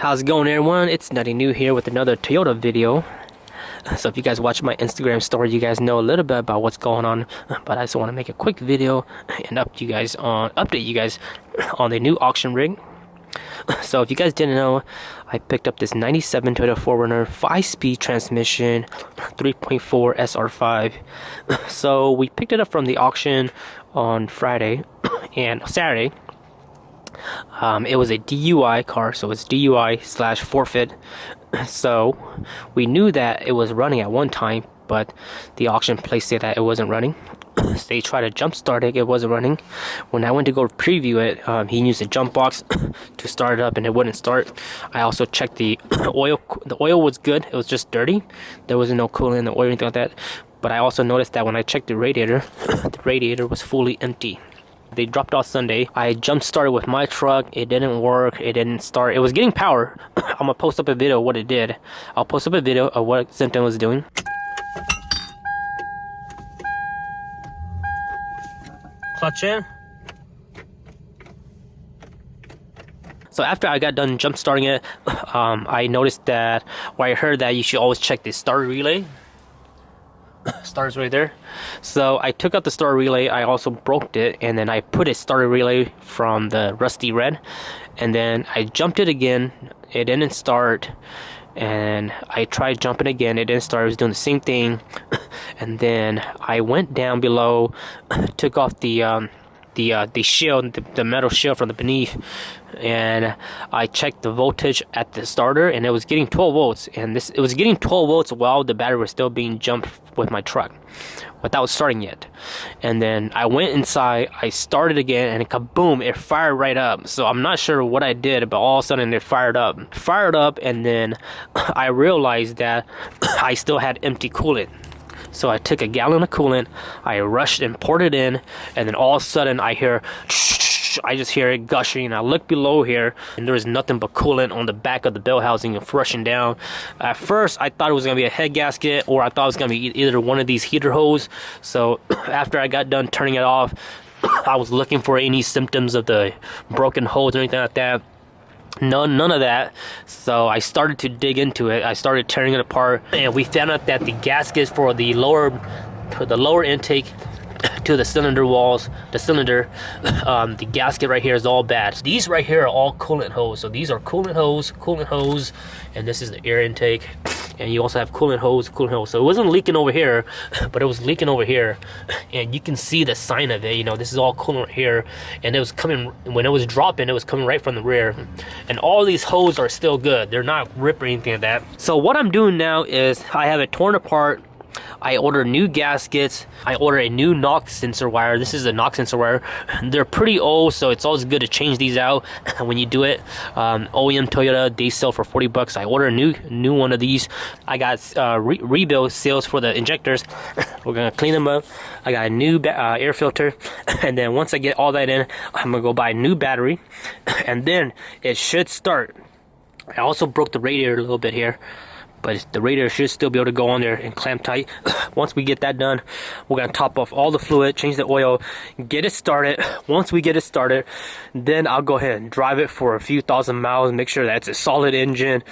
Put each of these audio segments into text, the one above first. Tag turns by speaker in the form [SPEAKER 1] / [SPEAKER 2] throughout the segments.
[SPEAKER 1] How's it going, everyone? It's NuttyNu here with another Toyota video. So if you guys watch my Instagram story, you guys know a little bit about what's going on, but I just want to make a quick video and update you guys on the new auction rig. So if you guys didn't know, I picked up this 97 Toyota 4Runner 5-speed transmission 3.4 SR5. So we picked it up from the auction on Friday and Saturday. It was a DUI car, so it's DUI / forfeit. So we knew that it was running at one time, but the auction place said that it wasn't running. So they tried to jump start it wasn't running. When I went to go preview it, he used a jump box to start it up and it wouldn't start. I also checked the oil. The oil was good, it was just dirty. There wasn't no coolant in the oil or anything like that. But I also noticed that when I checked the radiator was fully empty. They dropped off Sunday. I jump started with my truck. It didn't work. It didn't start. It was getting power. I'm gonna post up a video of what it did. I'll post up a video of what symptom was doing. Clutch in. So after I got done jump starting it, I noticed that, or I heard that you should always check the starter relay. Starts right there. So I took out the starter relay. I also broke it, and then I put a starter relay from the rusty red, and then I jumped it again. It didn't start, and I tried jumping again. It didn't start. It was doing the same thing. And then I went down below, took off the shield, the metal shield from the beneath, and I checked the voltage at the starter, and it was getting 12 volts, and it was getting 12 volts while the battery was still being jumped with my truck without starting yet. And then I went inside, I started again, and kaboom, it fired right up. So I'm not sure what I did, but all of a sudden it fired up, and then I realized that I still had empty coolant. So I took a gallon of coolant, I rushed and poured it in, and then all of a sudden I just hear it gushing, and I look below here, and there is nothing but coolant on the back of the bell housing and rushing down. At first, I thought it was going to be a head gasket, or I thought it was going to be either one of these heater hose. So after I got done turning it off, I was looking for any symptoms of the broken hose or anything like that. None of that. So I started to dig into it. I started tearing it apart, and we found out that the gaskets for the lower intake to the cylinder walls, the gasket right here is all bad. These right here are all coolant hose. So these are coolant hose, and this is the air intake. And you also have coolant hose. So it wasn't leaking over here, but it was leaking over here, and you can see the sign of it. You know, this is all coolant right here, and it was coming when it was dropping. It was coming right from the rear, and all these hoses are still good. They're not ripped or anything like that. So what I'm doing now is I have it torn apart. I ordered new gaskets. I ordered a new knock sensor wire. This is a knock sensor wire. They're pretty old, so it's always good to change these out when you do it. OEM Toyota, they sell for 40 bucks. I ordered a new one of these. I got rebuild seals for the injectors. We're gonna clean them up. I got a new air filter, and then once I get all that in, I'm gonna go buy a new battery, and then it should start. I also broke the radiator a little bit here, but the radiator should still be able to go on there and clamp tight. Once we get that done, we're gonna top off all the fluid, change the oil, get it started. Once we get it started, then I'll go ahead and drive it for a few thousand miles, make sure that it's a solid engine.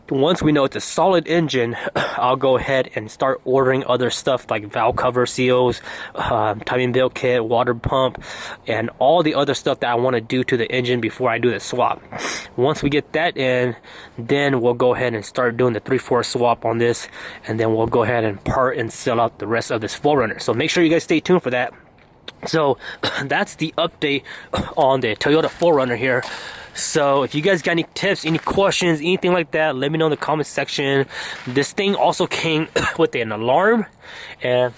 [SPEAKER 1] Once we know it's a solid engine, I'll go ahead and start ordering other stuff like valve cover seals, timing belt kit, water pump, and all the other stuff that I want to do to the engine before I do the swap. Once we get that in, then we'll go ahead and start doing the 3/4 swap on this, and then we'll go ahead and part and sell out the rest of this 4Runner. So make sure you guys stay tuned for that. So that's the update on the Toyota 4Runner here. So if you guys got any tips, any questions, anything like that, let me know in the comment section. This thing also came with an alarm, and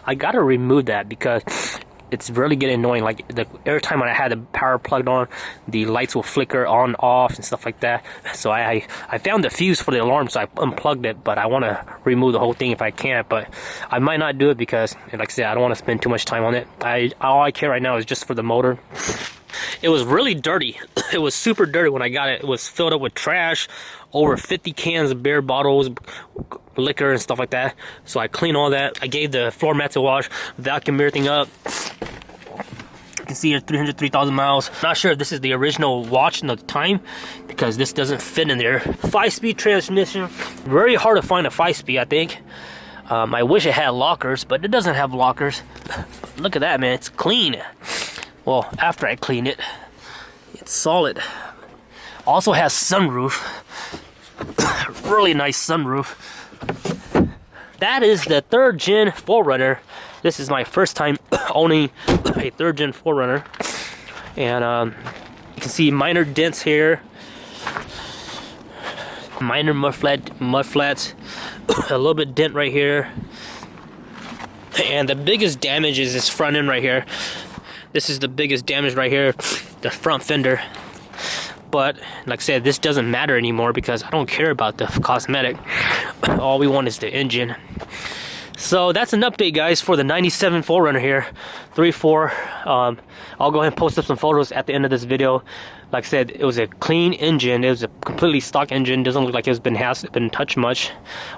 [SPEAKER 1] I gotta remove that because it's really getting annoying. Like every time when I had the power plugged on, the lights will flicker on, off, and stuff like that. So I found the fuse for the alarm, so I unplugged it, but I want to remove the whole thing if I can. But I might not do it because, like I said, I don't want to spend too much time on it. All I care right now is just for the motor. It was really dirty. It was super dirty when I got it. It was filled up with trash, over 50 cans of beer bottles, liquor and stuff like that. So I cleaned all that. I gave the floor mats a wash, vacuumed everything up, can see here 303,000 miles. Not sure if this is the original watch in the time because this doesn't fit in there. 5-speed transmission. Very hard to find a 5-speed, I think. I wish it had lockers, but it doesn't have lockers. Look at that, man. It's clean. Well, after I clean it, it's solid. Also has sunroof. Really nice sunroof. That is the 3rd gen 4Runner. This is my first time owning a 3rd gen 4Runner. And you can see minor dents here. Minor mud flats. A little bit dent right here. And the biggest damage is this front end right here. This is the biggest damage right here. The front fender. But like I said, this doesn't matter anymore because I don't care about the cosmetic. All we want is the engine. So that's an update, guys, for the 97 4Runner here, 3.4. I'll go ahead and post up some photos at the end of this video. Like I said, it was a clean engine. It was a completely stock engine. Doesn't look like it's been touched much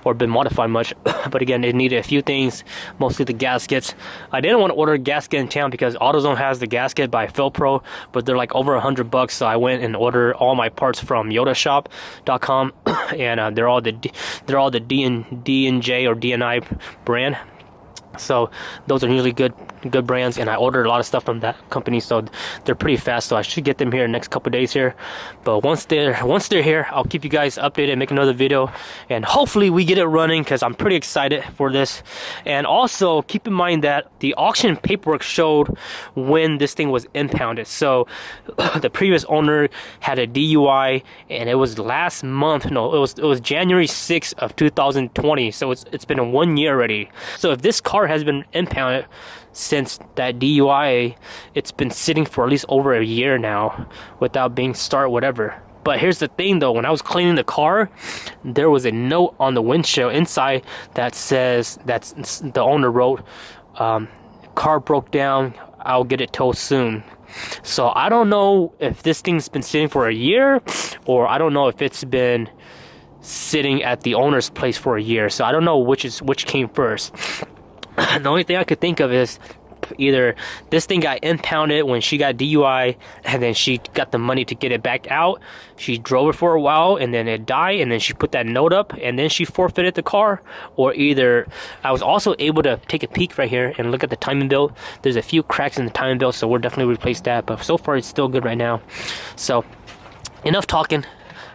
[SPEAKER 1] or been modified much. But again, it needed a few things, mostly the gaskets. I didn't want to order a gasket in town because AutoZone has the gasket by PhilPro, but they're like over $100. So I went and ordered all my parts from YodaShop.com, and they're all the D&J or D&I brand. So those are usually good brands, and I ordered a lot of stuff from that company, so they're pretty fast. So I should get them here in the next couple days here. But once they're here, I'll keep you guys updated, make another video, and hopefully we get it running because I'm pretty excited for this. And also keep in mind that the auction paperwork showed when this thing was impounded. So the previous owner had a DUI, and it was last month. No, it was January 6th of 2020. So it's been 1 year already. So if this car has been impounded since that DUI, it's been sitting for at least over a year now without being started, whatever. But here's the thing though, when I was cleaning the car, there was a note on the windshield inside that says, that's the owner wrote, car broke down, I'll get it towed soon. So I don't know if this thing's been sitting for a year, or I don't know if it's been sitting at the owner's place for a year. So I don't know which came first. The only thing I could think of is either this thing got impounded when she got DUI, and then she got the money to get it back out. She drove it for a while, and then it died, and then she put that note up, and then she forfeited the car. Or either I was also able to take a peek right here and look at the timing belt. There's a few cracks in the timing belt, so we'll definitely replace that. But so far, it's still good right now. So enough talking.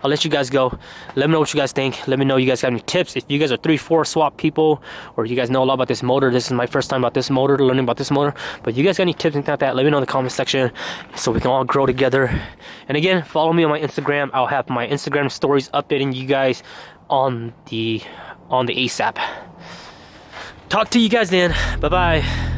[SPEAKER 1] I'll let you guys go. Let me know what you guys think. Let me know you guys got any tips. If you guys are 3.4 swap people, or you guys know a lot about this motor. This is my first time about this motor, learning about this motor. But you guys got any tips and like that, let me know in the comment section so we can all grow together. And again, follow me on my Instagram. I'll have my Instagram stories updating you guys on the ASAP. Talk to you guys then. Bye-bye.